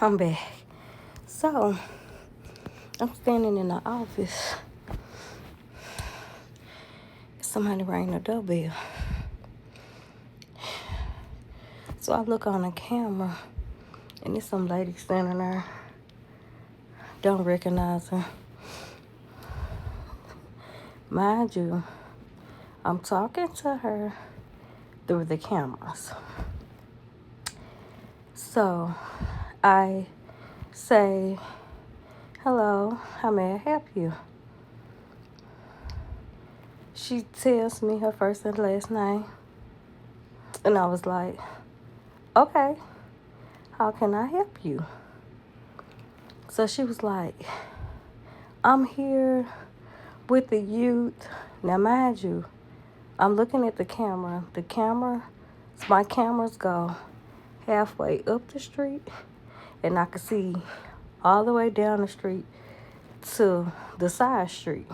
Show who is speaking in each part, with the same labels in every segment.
Speaker 1: I'm back. So, I'm standing in the office. Somebody rang the doorbell. So I look on the camera, and there's some lady standing there. Don't recognize her. Mind you, I'm talking to her through the cameras. So, I say, "Hello, how may I help you?" She tells me her first and last name. And I was like, "Okay, how can I help you?" So she was like, "I'm here with the youth." Now, mind you, I'm looking at the camera. My cameras go halfway up the street, and I can see all the way down the street to the side street.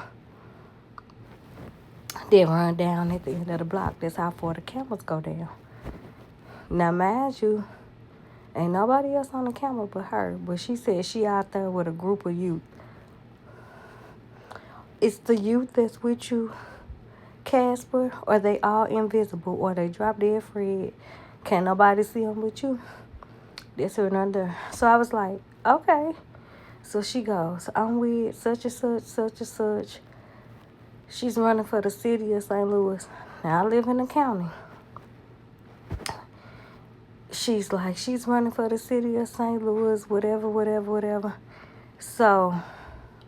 Speaker 1: Then run down at the end of the block. That's how far the cameras go down. Now, mind you, ain't nobody else on the camera but her. But she said she out there with a group of youth. It's the youth that's with you, Casper, or they all invisible, or they drop dead Fred. Can't nobody see them with you. That's her under. So I was like, okay. So she goes, "I'm with such and such, such and such. She's running for the city of St. Louis. Now I live in the county." She's like, "She's running for the city of St. Louis, whatever. So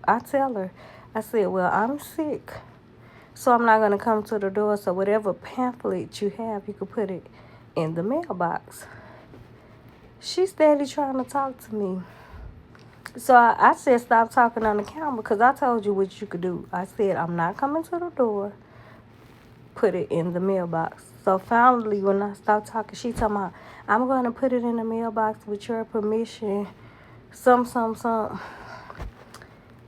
Speaker 1: I tell her, I said, "Well, I'm sick, so I'm not going to come to the door. So whatever pamphlet you have, you can put it in the mailbox." She's steady trying to talk to me. So I said, "Stop talking on the camera, because I told you what you could do." I said, "I'm not coming to the door. Put it in the mailbox." So finally, when I stopped talking, she told me, "I'm going to put it in the mailbox with your permission. Some.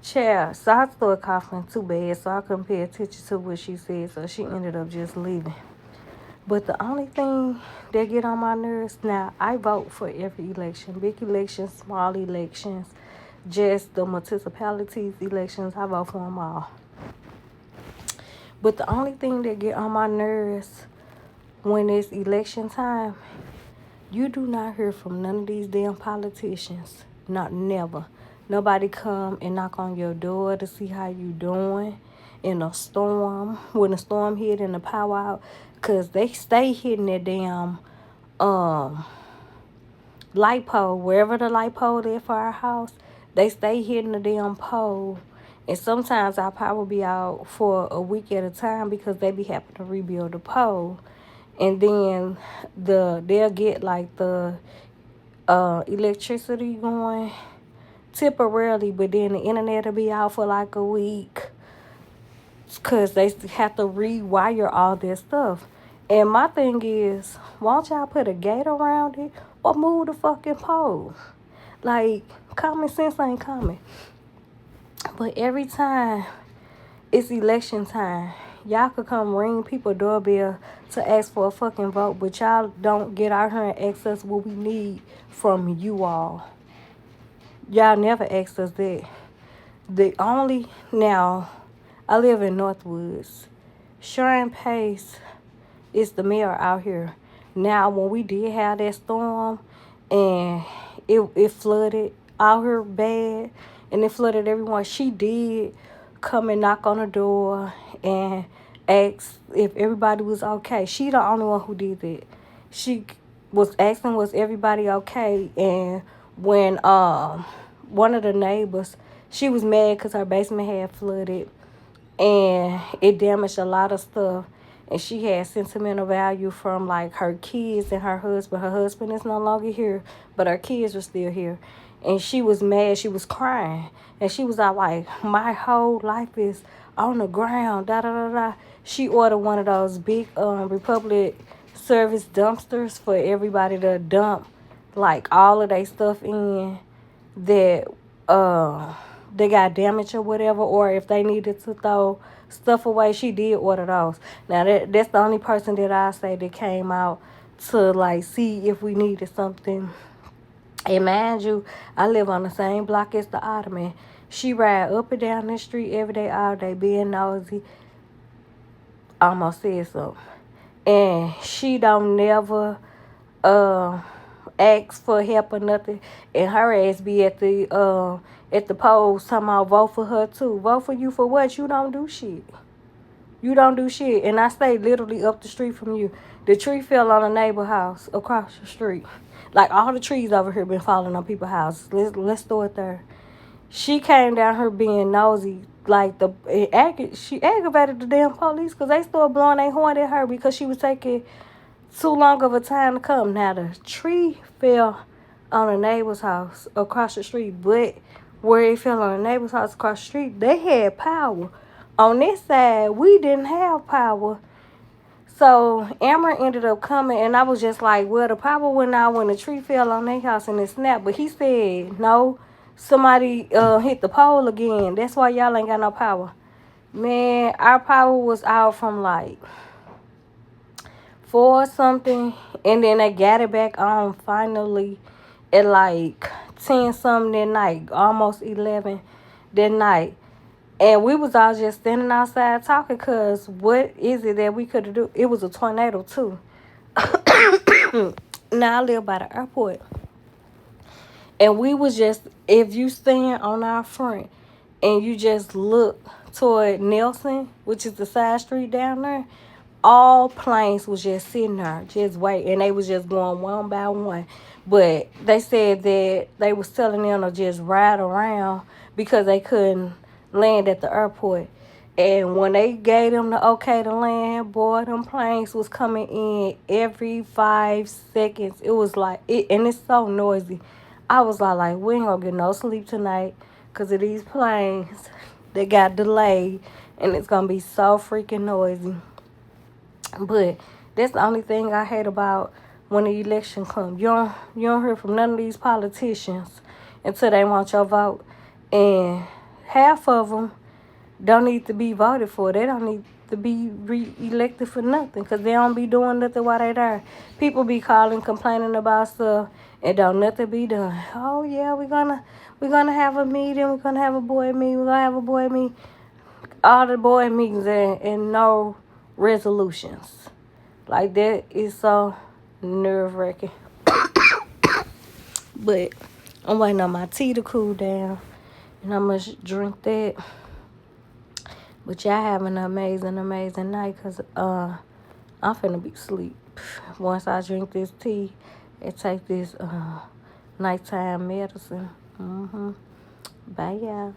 Speaker 1: Chair." So I started coughing too bad, so I couldn't pay attention to what she said. So she ended up just leaving. But the only thing that get on my nerves, now I vote for every election, big elections, small elections, just the municipalities elections, I vote for them all. But the only thing that get on my nerves when it's election time, you do not hear from none of these damn politicians. Not never. Nobody come and knock on your door to see how you doing in a storm, when the storm hit and the power out, because they stay hitting that damn light pole, wherever the light pole is for our house. They stay hitting the damn pole. And sometimes our power be out for a week at a time because they be having to rebuild the pole. And then they'll get like the electricity going temporarily, but then the internet will be out for like a week because they have to rewire all this stuff. And my thing is, why don't y'all put a gate around it or move the fucking pole? Like, common sense ain't common. But every time it's election time, y'all could come ring people doorbell to ask for a fucking vote, but y'all don't get out here and ask us what we need from you all. Y'all never asked us that. Now, I live in Northwoods. Sharon Pace is the mayor out here. Now, when we did have that storm and it flooded out here bad and it flooded everyone, she did come and knock on the door and ask if everybody was okay. She the only one who did that. She was asking, was everybody okay? And when one of the neighbors, she was mad because her basement had flooded and it damaged a lot of stuff. And she had sentimental value from like her kids and her husband. Her husband is no longer here, but her kids were still here. And she was mad. She was crying. And she was out like, "My whole life is on the ground, da da da da." She ordered one of those big Republic service dumpsters for everybody to dump like all of their stuff in that they got damaged or whatever, or if they needed to throw stuff away. She did order those. Now that's the only person that I say that came out to like see if we needed something And mind you, I live on the same block as the Ottoman. She ride up and down the street every day, all day, being nosy. Almost said something. And she don't never uh ask for help or nothing. And her ass be at the polls talking about vote for her too. Vote for you for what? You don't do shit. You don't do shit. And I stay literally up the street from you. The tree fell on a neighbor house across the street. Like all the trees over here been falling on people's houses. Let's throw it there. She came down here being nosy. Like she aggravated the damn police because they started blowing their horn at her because she was taking too long of a time to come. Now the tree fell on a neighbor's house across the street, but where it fell on a neighbor's house across the street, they had power. On this side, we didn't have power. So Amber ended up coming, and I was just like, well, the power went out when the tree fell on their house and it snapped. But he said, no, somebody hit the pole again. That's why y'all ain't got no power. Man, our power was out from like 4 something, and then they got it back on finally at like 10 something that night, almost 11 that night. And we was all just standing outside talking because what is it that we could do? It was a tornado too. Now I live by the airport. And we was just, if you stand on our front and you just look toward Nelson, which is the side street down there, all planes was just sitting there, just waiting. And they was just going one by one. But they said that they was telling them to just ride around because they couldn't land at the airport. And when they gave them the okay to land, boy, them planes was coming in every 5 seconds. It was like, and it's so noisy. I was like, we ain't gonna get no sleep tonight because of these planes that got delayed. And it's gonna be so freaking noisy. But that's the only thing I hate about when the election comes. You don't hear from none of these politicians until they want your vote. And half of them don't need to be voted for. They don't need to be re-elected for nothing because they don't be doing nothing while they there. People be calling, complaining about stuff, and don't nothing be done. Oh yeah, we're gonna have a meeting. We're gonna have a board meeting. We're gonna have a board meeting. All the board meetings and no resolutions. Like that is so nerve-wracking. But I'm waiting on my tea to cool down, and I must drink that. But y'all have an amazing, amazing night, because I'm finna be asleep. Once I drink this tea and take this nighttime medicine. Bye, y'all.